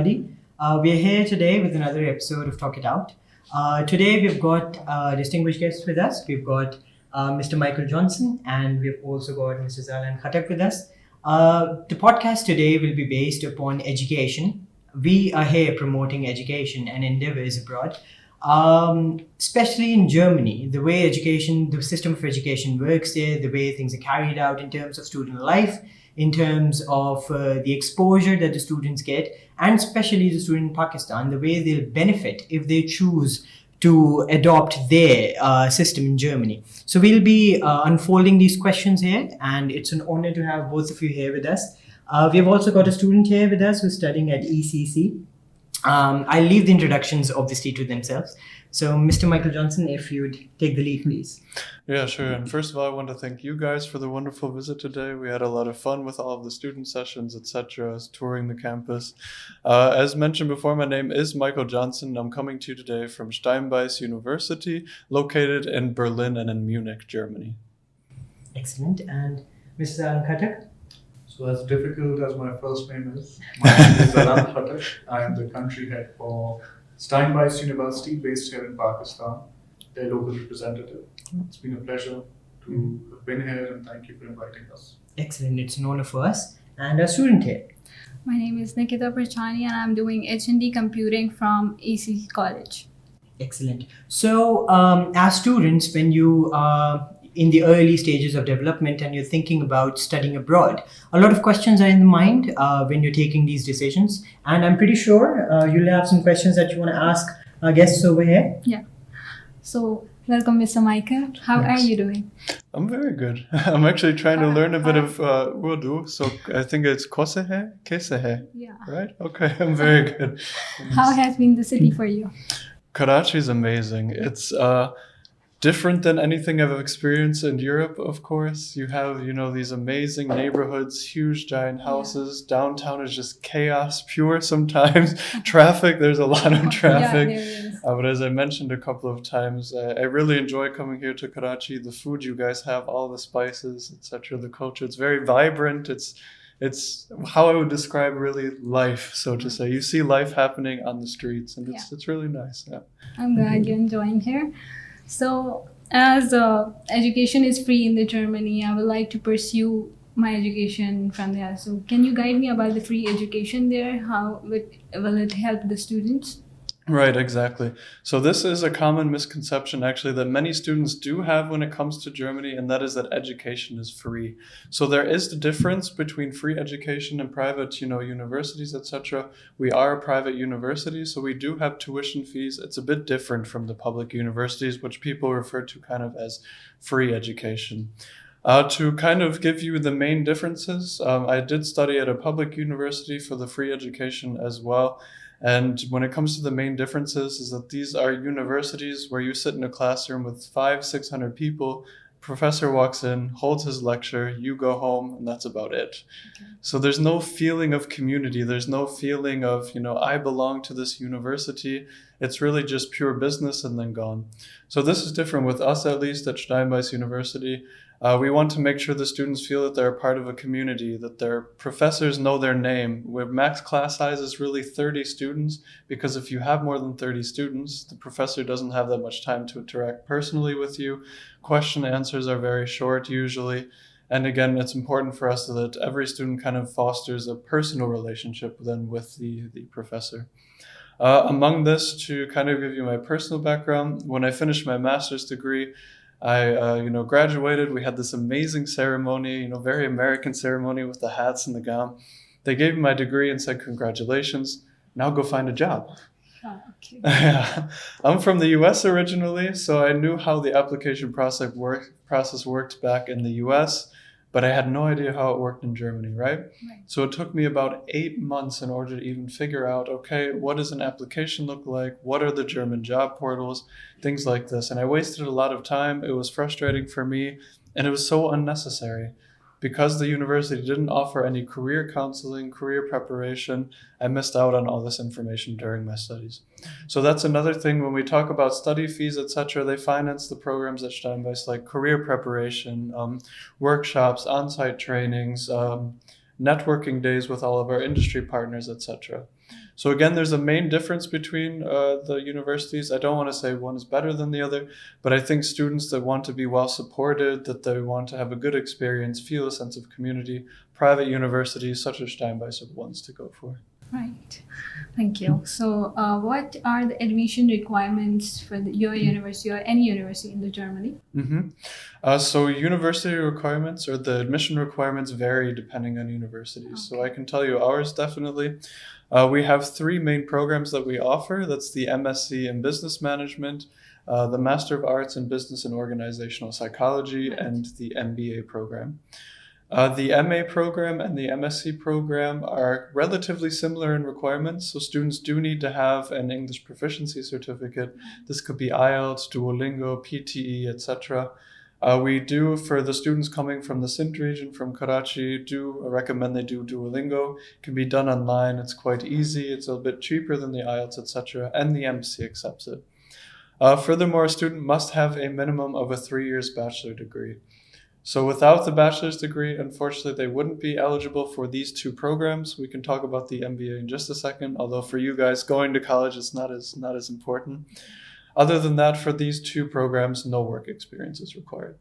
everybody. We're here today with another episode of Talk It Out. Today, we've got distinguished guests with us. We've got Mr. Michael Johnson, and we've also got Mr. Zalan Khattak with us. The podcast today will be based upon education. We are here promoting education and endeavors abroad, especially in Germany. The way education, the system of education works there, the way things are carried out in terms of student life, in terms of the exposure that the students get, and especially the student in Pakistan, the way they'll benefit if they choose to adopt their system in Germany. So we'll be unfolding these questions here, and it's an honor to have both of you here with us. We've also got a student here with us who's studying at ECC. I'll leave the introductions obviously to themselves. So Mr. Michael Johnson, if you'd take the lead, please. Yeah, sure. And first of all, I want to thank you guys for the wonderful visit today. We had a lot of fun with all of the student sessions, etc., touring the campus. As mentioned before, my name is Michael Johnson. I'm coming to you today from Steinbeis University, located in Berlin and in Munich, Germany. Excellent. And Mr. Zalan Khattak? So as difficult as my first name is, my name is Zalan Khattak. I am the country head for Steinbeis University based here in Pakistan, their local representative. It's been a pleasure to have been here and thank you for inviting us. Excellent. It's an honor for us. And a student here. My name is Nikita Parchani and I'm doing H&D Computing from ECC College. Excellent. So as students, when you are in the early stages of development and you're thinking about studying abroad, a lot of questions are in the mind when you're taking these decisions. And I'm pretty sure you'll have some questions that you want to ask our guests over here. Yeah. So welcome, Mr. Michael. How Thanks. are you doing? I'm very good. I'm actually trying to learn a bit of Urdu, so I think it's Kose hai, Kaise hai, Yeah. right? Okay, I'm very good. How has been the city for you? Karachi is amazing. It's different than anything I've experienced in Europe, of course. You have, these amazing neighborhoods, huge giant houses. Downtown is just chaos pure sometimes. Traffic, there's a lot of traffic. Yeah, there is. But as I mentioned a couple of times, I really enjoy coming here to Karachi. The food you guys have, all the spices, etc. The culture, it's very vibrant. It's how I would describe really life, so to say. You see life happening on the streets, and it's really nice. Yeah. I'm glad you're enjoying here. So as education is free in the Germany, I would like to pursue my education from there. So can you guide me about the free education there? How will it help the students? Right, exactly. So this is a common misconception actually that many students do have when it comes to Germany, and that is that education is free. So there is the difference between free education and private, universities, etc. We are a private university, so we do have tuition fees. It's a bit different from the public universities, which people refer to kind of as free education. To kind of give you the main differences, I did study at a public university for the free education as well. And when it comes to the main differences is that these are universities where you sit in a classroom with 500-600 people, professor walks in, holds his lecture, you go home, and that's about it. Okay. So there's no feeling of community. There's no feeling of, I belong to this university. It's really just pure business and then gone. So this is different with us, at least at Steinbeis University. We want to make sure the students feel that they're a part of a community, that their professors know their name. Where max class size is really 30 students, because if you have more than 30 students, the professor doesn't have that much time to interact personally with you. Question answers are very short usually. And again, it's important for us that every student kind of fosters a personal relationship then with the professor. Among this, to kind of give you my personal background, when I finished my master's degree, I graduated. We had this amazing ceremony, very American ceremony with the hats and the gown. They gave me my degree and said, "Congratulations, now go find a job." Oh, okay. I'm from the US originally, so I knew how the application process worked back in the US, but I had no idea how it worked in Germany, right? So it took me about 8 months in order to even figure out, okay, what does an application look like? What are the German job portals? Things like this. And I wasted a lot of time. It was frustrating for me, and it was so unnecessary. Because the university didn't offer any career counseling, career preparation, I missed out on all this information during my studies. So that's another thing when we talk about study fees, etc. They finance the programs at Steinbeis like career preparation, workshops, on-site trainings, networking days with all of our industry partners, etc. So again, there's a main difference between the universities. I don't want to say one is better than the other, but I think students that want to be well supported, that they want to have a good experience, feel a sense of community, private universities such as Steinbeis are the ones to go for. Right. Thank you. So, what are the admission requirements for your university or any university in Germany? So university requirements or the admission requirements vary depending on universities. So I can tell you ours definitely. We have 3 main programs that we offer. That's the MSc in Business Management, the Master of Arts in Business and Organizational Psychology, and the MBA program. The MA program and the MSc program are relatively similar in requirements, so students do need to have an English proficiency certificate. This could be IELTS, Duolingo, PTE, etc. We do, for the students coming from the Sindh region, from Karachi, do recommend they do Duolingo. It can be done online, it's quite easy, it's a bit cheaper than the IELTS, etc., and the MSc accepts it. Furthermore, a student must have a minimum of a 3 years bachelor degree. So without the bachelor's degree, unfortunately, they wouldn't be eligible for these 2 programs. We can talk about the MBA in just a second, although for you guys, going to college is not as important. Other than that, for these 2 programs, no work experience is required.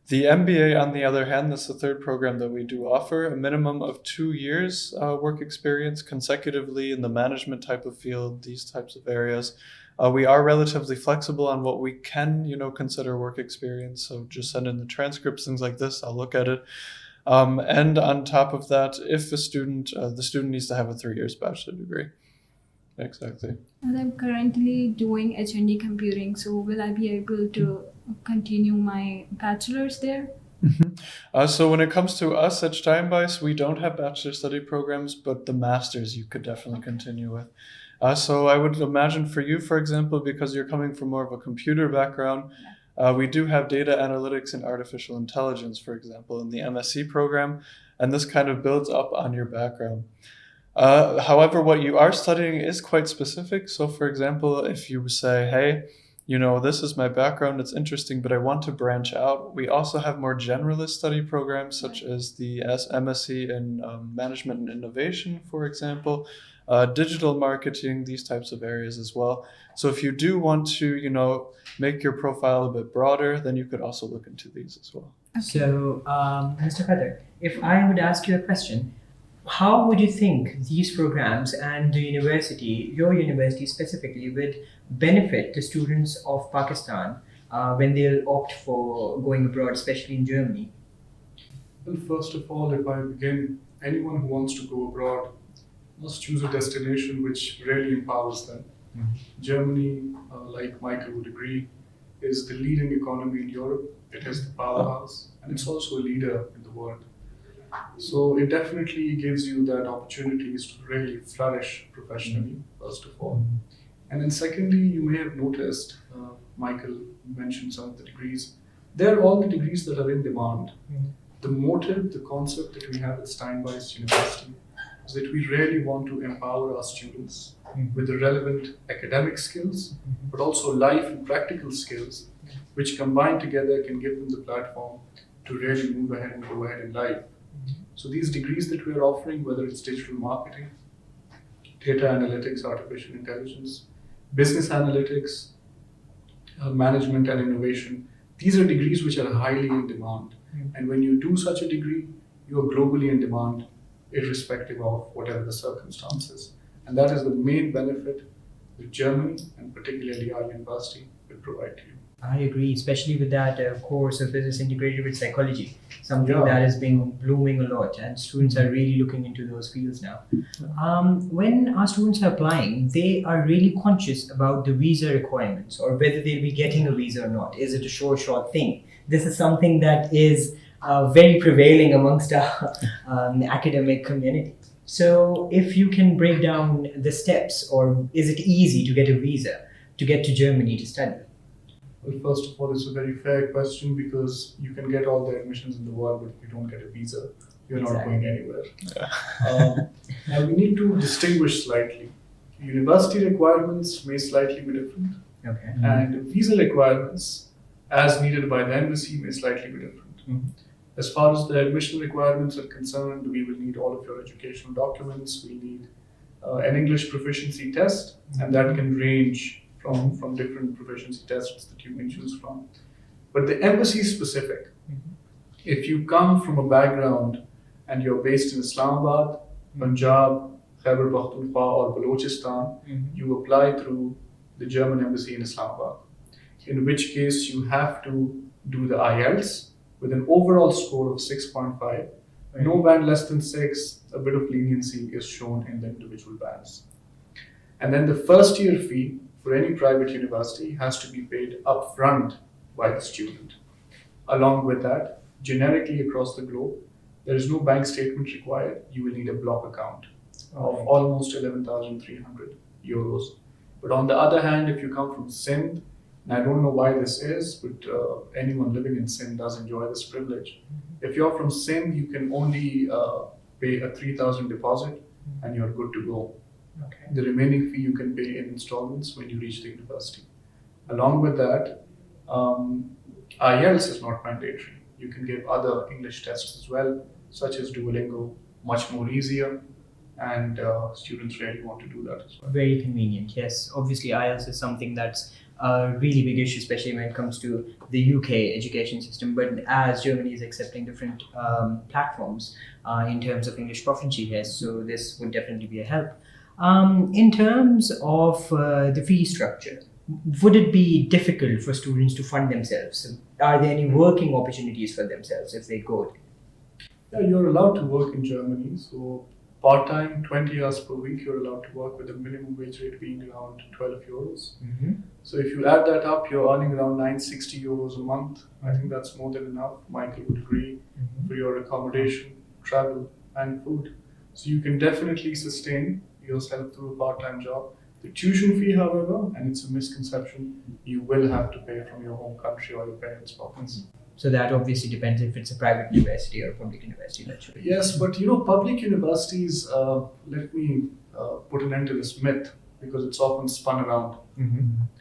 The MBA, on the other hand, that's the 3rd program that we do offer, a minimum of 2 years work experience consecutively in the management type of field, these types of areas. We are relatively flexible on what we can, consider work experience. So just send in the transcripts, things like this. I'll look at it. And on top of that, if the student needs to have a 3 years bachelor degree. Exactly. And I'm currently doing HND computing, so will I be able to continue my bachelor's there? So when it comes to us at Steinbeis, we don't have bachelor study programs, but the master's you could definitely continue with. So I would imagine for you, for example, because you're coming from more of a computer background, we do have data analytics and artificial intelligence, for example, in the MSc program, and this kind of builds up on your background. However, what you are studying is quite specific. So for example, if you say, hey, this is my background, it's interesting, but I want to branch out. We also have more generalist study programs, such as the MSc in Management and Innovation, for example, digital marketing, these types of areas as well. So if you do want to, make your profile a bit broader, then you could also look into these as well. Okay. So, Mr. Khatak, if I would ask you a question, how would you think these programs and the university, your university specifically, would benefit the students of Pakistan when they'll opt for going abroad, especially in Germany? Well, first of all, if I begin, anyone who wants to go abroad must choose a destination which really empowers them. Germany, like Michael would agree, is the leading economy in Europe. It is the powerhouse, and it's also a leader in the world. So it definitely gives you that opportunities to really flourish professionally, first of all. And then secondly, you may have noticed, Michael mentioned some of the degrees. They're all the degrees that are in demand. The motive, the concept that we have at Steinbeis University is that we really want to empower our students with the relevant academic skills, but also life and practical skills, which combined together can give them the platform to really move ahead and go ahead in life. So these degrees that we're offering, whether it's digital marketing, data analytics, artificial intelligence, business analytics, management and innovation, these are degrees which are highly in demand. And when you do such a degree, you are globally in demand, irrespective of whatever the circumstances. And that is the main benefit that Germany, and particularly our university, will provide to you. I agree, especially with that course of business integrated with psychology, something that has been blooming a lot, and students are really looking into those fields now. When our students are applying, they are really conscious about the visa requirements or whether they'll be getting a visa or not. Is it a short thing? This is something that is very prevailing amongst our academic community. So if you can break down the steps, or is it easy to get a visa to get to Germany to study? Well, first of all, it's a very fair question because you can get all the admissions in the world, but if you don't get a visa, you're not going anywhere. Now, we need to distinguish slightly. University requirements may slightly be different, and visa requirements, as needed by the embassy, may slightly be different. As far as the admission requirements are concerned, we will need all of your educational documents. We need an English proficiency test, and that can range from different proficiency tests that you may choose from. But the embassy is specific. If you come from a background and you're based in Islamabad, Punjab, Khyber Pakhtunkhwa, or Balochistan, you apply through the German embassy in Islamabad. In which case you have to do the IELTS with an overall score of 6.5. No band less than 6, a bit of leniency is shown in the individual bands. And then the first year fee for any private university has to be paid upfront by the student. Along with that, generically across the globe, there is no bank statement required. You will need a block account of almost 11,300 euros. But on the other hand, if you come from Sindh, and I don't know why this is, but anyone living in Sindh does enjoy this privilege. If you're from Sindh, you can only pay a 3,000 deposit and you're good to go. Okay. The remaining fee you can pay in installments when you reach the university. Along with that, IELTS is not mandatory. You can give other English tests as well, such as Duolingo, much more easier, and students really want to do that as well. Very convenient, yes. Obviously, IELTS is something that's a really big issue, especially when it comes to the UK education system. But as Germany is accepting different platforms in terms of English proficiency, yes, so this would definitely be a help. In terms of the fee structure, would it be difficult for students to fund themselves? Are there any working opportunities for themselves if they go? Yeah, you're allowed to work in Germany. So part-time, 20 hours per week, you're allowed to work with the minimum wage rate being around 12 euros. So if you add that up, you're earning around 960 euros a month. I think that's more than enough. Michael would agree for your accommodation, travel, and food. So you can definitely sustain yourself through a part-time job. The tuition fee, however, and it's a misconception, you will have to pay from your home country or your parents' pockets. So that obviously depends if it's a private university or a public university. Naturally. Yes, but public universities, let me put an end to this myth because it's often spun around.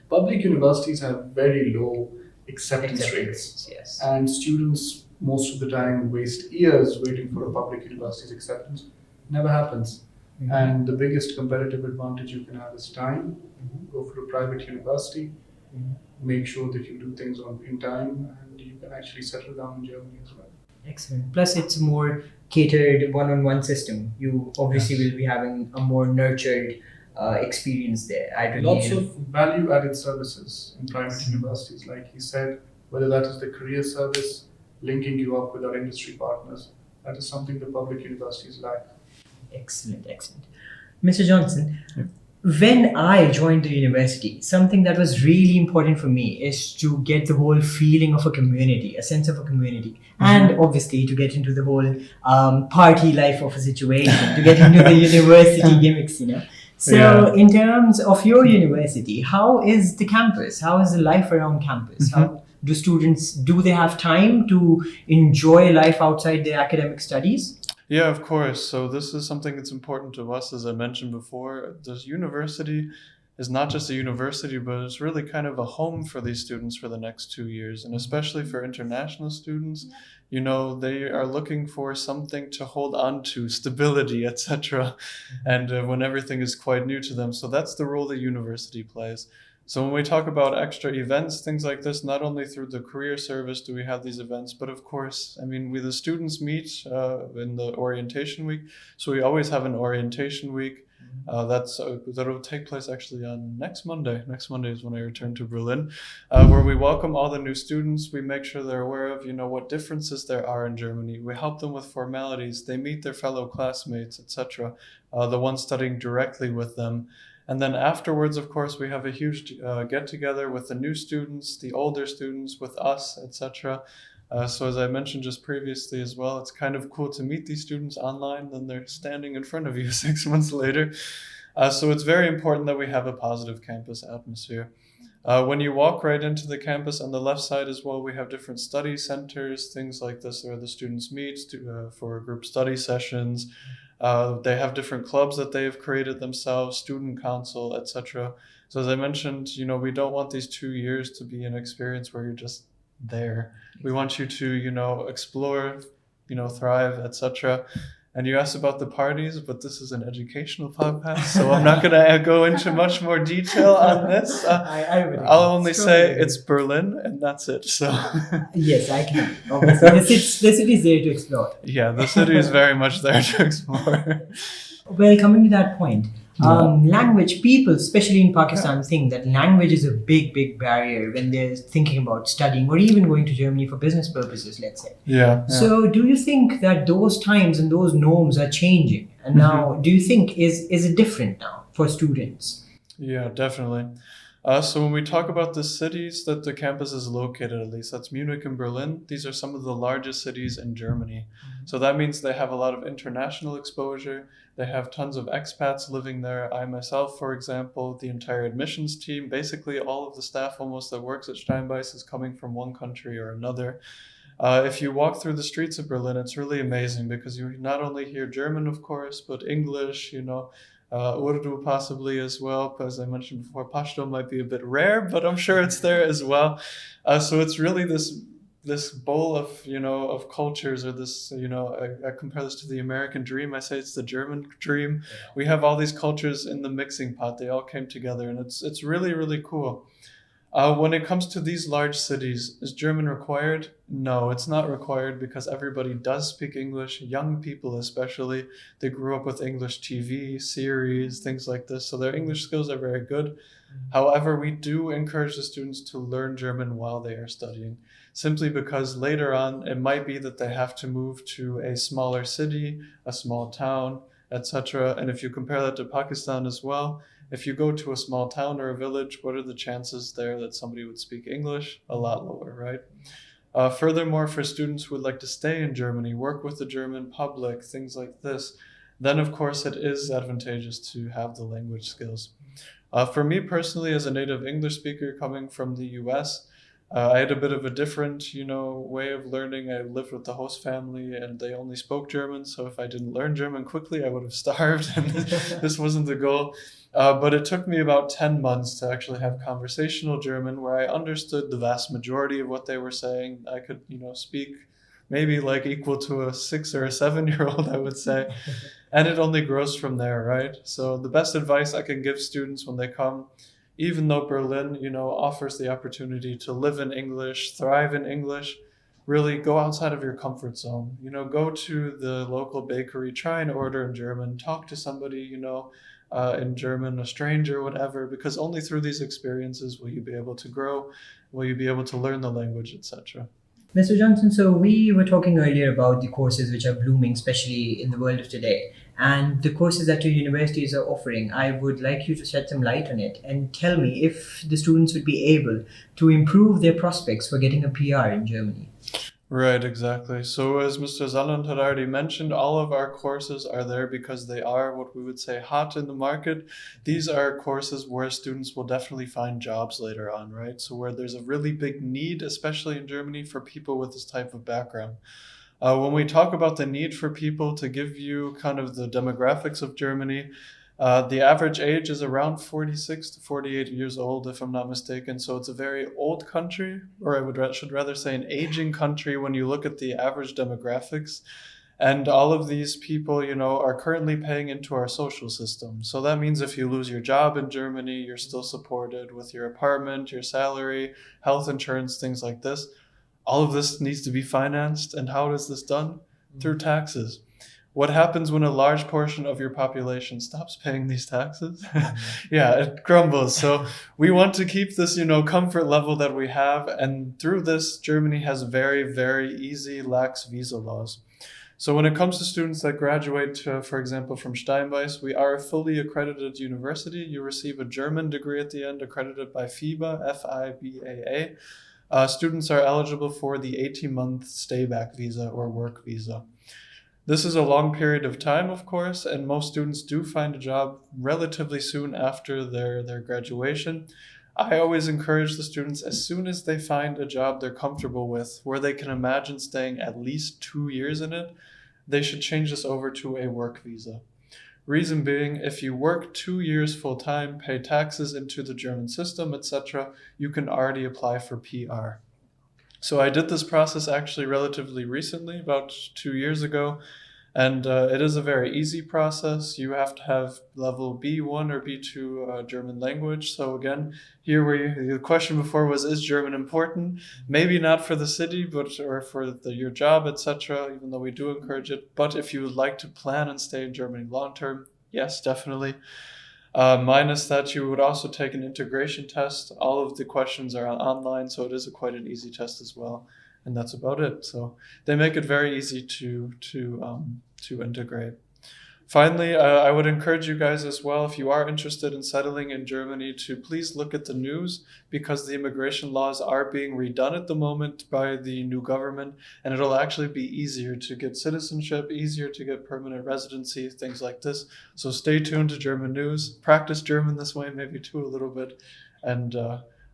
Public universities have very low acceptance rates. Yes. And students, most of the time, waste years waiting for a public university's acceptance. Never happens. And the biggest competitive advantage you can have is time. Go for a private university, make sure that you do things in time, and you can actually settle down in Germany as well. Excellent. Plus, it's a more catered one-on-one system. You obviously will be having a more nurtured experience there. Lots of value-added services in private universities, like he said, whether that is the career service, linking you up with our industry partners. That is something the public universities lack. Excellent. Mr. Johnson, when I joined the university, something that was really important for me is to get the whole feeling of a community, a sense of a community, and obviously to get into the whole party life of a situation, to get into the university gimmicks, So in terms of your university, how is the campus? How is the life around campus? How do students, do they have time to enjoy life outside their academic studies? Yeah, of course. So this is something that's important to us, as I mentioned before. This university is not just a university, but it's really kind of a home for these students for the next 2 years. And especially for international students, they are looking for something to hold on to, stability, etc. And when everything is quite new to them. So that's the role the university plays. So when we talk about extra events, things like this, not only through the career service do we have these events, but of course, the students meet in the orientation week. So we always have an orientation week. That'll take place actually on next Monday. Next Monday is when I return to Berlin, where we welcome all the new students. We make sure they're aware of, what differences there are in Germany. We help them with formalities. They meet their fellow classmates, etc. The ones studying directly with them. And then afterwards, of course, we have a huge get-together with the new students, the older students, with us, etc. So as I mentioned just previously as well, it's kind of cool to meet these students online, then they're standing in front of you 6 months later. So it's very important that we have a positive campus atmosphere. When you walk right into the campus on the left side as well, we have different study centers, things like this, where the students meet for group study sessions. They have different clubs that they have created themselves, student council, etc. So as I mentioned, we don't want these 2 years to be an experience where you're just there. We want you to, explore, thrive, etc. And you asked about the parties, but this is an educational podcast, so I'm not going to go into much more detail on this. I would agree. I'll only Strongly say agree. it's Berlin, and that's it. So Yes, I can. Obviously, the city is there to explore. yeah, the city is very much there to explore. Well, coming to that point, language, people, especially in Pakistan, think that language is a big, big barrier when they're thinking about studying or even going to Germany for business purposes, let's say. Yeah. So, do you think that those times and those norms are changing? And now, do you think is it different now for students? Yeah, definitely. So when we talk about the cities that the campus is located, at least that's Munich and Berlin, these are some of the largest cities in Germany. So that means they have a lot of international exposure. They have tons of expats living there. I myself, for example, the entire admissions team, basically all of the staff almost that works at Steinbeis is coming from one country or another. If you walk through the streets of Berlin, it's really amazing because you not only hear German, of course, but English, Urdu possibly as well. As I mentioned before, Pashto might be a bit rare, but I'm sure it's there as well. So it's really this bowl of cultures, or this, I compare this to the American dream. I say it's the German dream. We have all these cultures in the mixing pot. They all came together, and it's really, really cool. When it comes to these large cities, is German required? No, it's not required because everybody does speak English, young people especially. They grew up with English TV, series, things like this, so their English skills are very good. However, we do encourage the students to learn German while they are studying, simply because later on it might be that they have to move to a smaller city, a small town, etc. And if you compare that to Pakistan as well, if you go to a small town or a village, what are the chances there that somebody would speak English? A lot lower, right? Furthermore, for students who would like to stay in Germany, work with the German public, things like this, then of course it is advantageous to have the language skills. For me personally, as a native English speaker coming from the US, I had a bit of a different, way of learning. I lived with the host family and they only spoke German. So if I didn't learn German quickly, I would have starved. And this wasn't the goal. But it took me about 10 months to actually have conversational German where I understood the vast majority of what they were saying. I could, speak maybe like equal to a 6 or a 7-year-old, I would say. And it only grows from there, right? So the best advice I can give students when they come, even though Berlin, offers the opportunity to live in English, thrive in English, really go outside of your comfort zone. Go to the local bakery, try and order in German, talk to somebody, in German, a stranger, whatever, because only through these experiences will you be able to grow, will you be able to learn the language, etc. Mr. Johnson, so we were talking earlier about the courses which are blooming, especially in the world of today, and the courses that your universities are offering. I would like you to shed some light on it and tell me if the students would be able to improve their prospects for getting a PR in Germany. Right, exactly. So as Mr. Zalland had already mentioned, all of our courses are there because they are what we would say hot in the market. These are courses where students will definitely find jobs later on, right? So where there's a really big need, especially in Germany, for people with this type of background. When we talk about the need for people, to give you kind of the demographics of Germany, the average age is around 46 to 48 years old, if I'm not mistaken. So it's a very old country, or should rather say an aging country when you look at the average demographics. And all of these people, are currently paying into our social system. So that means if you lose your job in Germany, you're still supported with your apartment, your salary, health insurance, things like this. All of this needs to be financed. And how is this done? Through taxes. What happens when a large portion of your population stops paying these taxes? Yeah, it crumbles. So we want to keep this, comfort level that we have. And through this, Germany has very, very easy, lax visa laws. So when it comes to students that graduate, for example, from Steinbeis, we are a fully accredited university. You receive a German degree at the end, accredited by FIBA, F-I-B-A-A. Students are eligible for the 18-month stay-back visa or work visa. This is a long period of time, of course, and most students do find a job relatively soon after their graduation. I always encourage the students, as soon as they find a job they're comfortable with, where they can imagine staying at least 2 years in it, they should change this over to a work visa. Reason being, if you work 2 years full-time, pay taxes into the German system, etc., you can already apply for PR. So I did this process actually relatively recently, about 2 years ago. And it is a very easy process. You have to have level B1 or B2 German language. So again, here where the question before was, is German important? Maybe not for the city, but or for your job, etc. Even though we do encourage it. But if you would like to plan and stay in Germany long term, yes, definitely. Minus that, you would also take an integration test. All of the questions are online, so it is quite an easy test as well. And that's about it. So they make it very easy to integrate. Finally, I would encourage you guys as well, if you are interested in settling in Germany, to please look at the news, because the immigration laws are being redone at the moment by the new government, and it'll actually be easier to get citizenship, easier to get permanent residency, things like this. So stay tuned to German news, practice German this way maybe too a little bit, and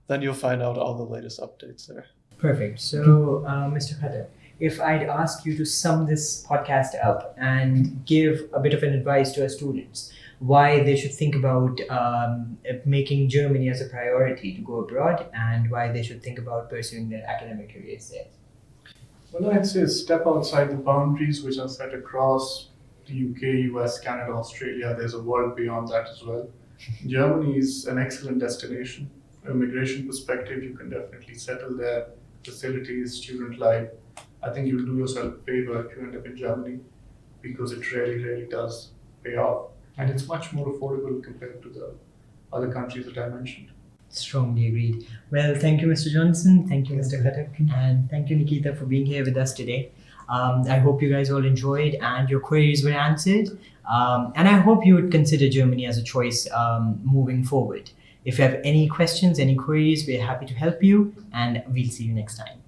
then you'll find out all the latest updates there. Perfect. So, Mr. Khattab, if I'd ask you to sum this podcast up and give a bit of an advice to our students, why they should think about making Germany as a priority to go abroad, and why they should think about pursuing their academic careers there. Well, I'd say step outside the boundaries which are set across the UK, US, Canada, Australia. There's a world beyond that as well. Germany is an excellent destination. From an immigration perspective, you can definitely settle there. Facilities, student life. I think you'll do yourself a favor if you end up in Germany, because it really, really does pay off. And it's much more affordable compared to the other countries that I mentioned. Strongly agreed. Well, thank you, Mr. Johnson. Thank you, Mr. Khattab. And thank you, Nikita, for being here with us today. I hope you guys all enjoyed and your queries were answered. And I hope you would consider Germany as a choice moving forward. If you have any questions, any queries, we're happy to help you, and we'll see you next time.